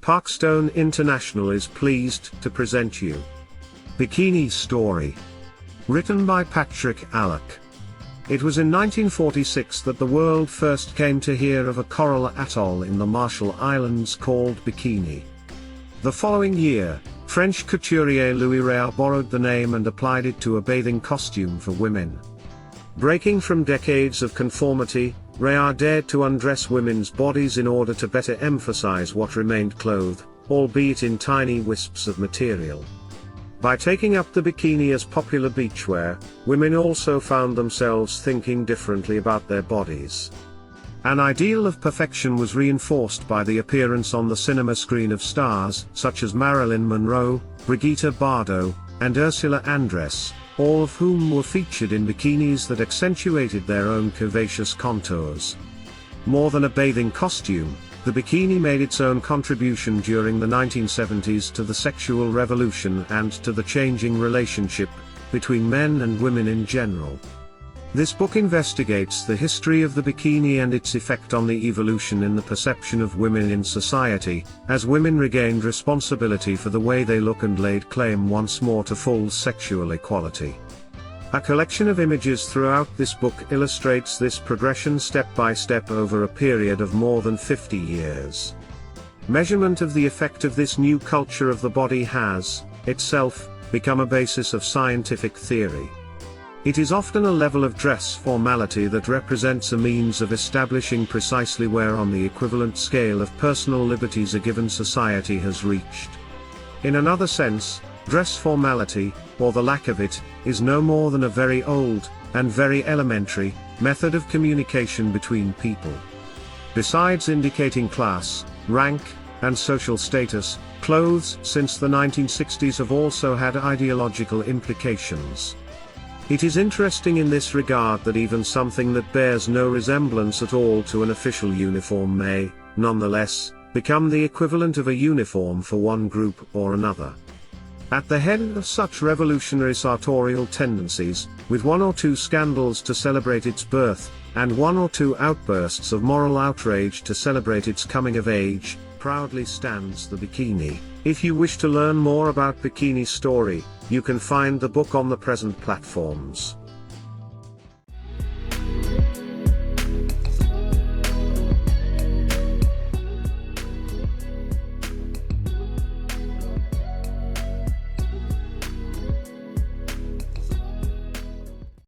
Parkstone International is pleased to present you Bikini Story. Written by Patrick Alec. It was in 1946 that the world first came to hear of a coral atoll in the Marshall Islands called Bikini. The following year, French couturier Louis Réard borrowed the name and applied it to a bathing costume for women. Breaking from decades of conformity, Réard dared to undress women's bodies in order to better emphasize what remained clothed, albeit in tiny wisps of material. By taking up the bikini as popular beachwear, women also found themselves thinking differently about their bodies. An ideal of perfection was reinforced by the appearance on the cinema screen of stars such as Marilyn Monroe, Brigitte Bardot, and Ursula Andress, all of whom were featured in bikinis that accentuated their own curvaceous contours. More than a bathing costume, the bikini made its own contribution during the 1970s to the sexual revolution and to the changing relationship between men and women in general. This book investigates the history of the bikini and its effect on the evolution in the perception of women in society, as women regained responsibility for the way they look and laid claim once more to full sexual equality. A collection of images throughout this book illustrates this progression step by step over a period of more than 50 years. Measurement of the effect of this new culture of the body has, itself, become a basis of scientific theory. It is often a level of dress formality that represents a means of establishing precisely where on the equivalent scale of personal liberties a given society has reached. In another sense, dress formality, or the lack of it, is no more than a very old, and very elementary, method of communication between people. Besides indicating class, rank, and social status, clothes since the 1960s have also had ideological implications. It is interesting in this regard that even something that bears no resemblance at all to an official uniform may, nonetheless, become the equivalent of a uniform for one group or another. At the head of such revolutionary sartorial tendencies, with one or two scandals to celebrate its birth, and one or two outbursts of moral outrage to celebrate its coming of age, proudly stands the bikini. If you wish to learn more about Bikini Story, you can find the book on the present platforms.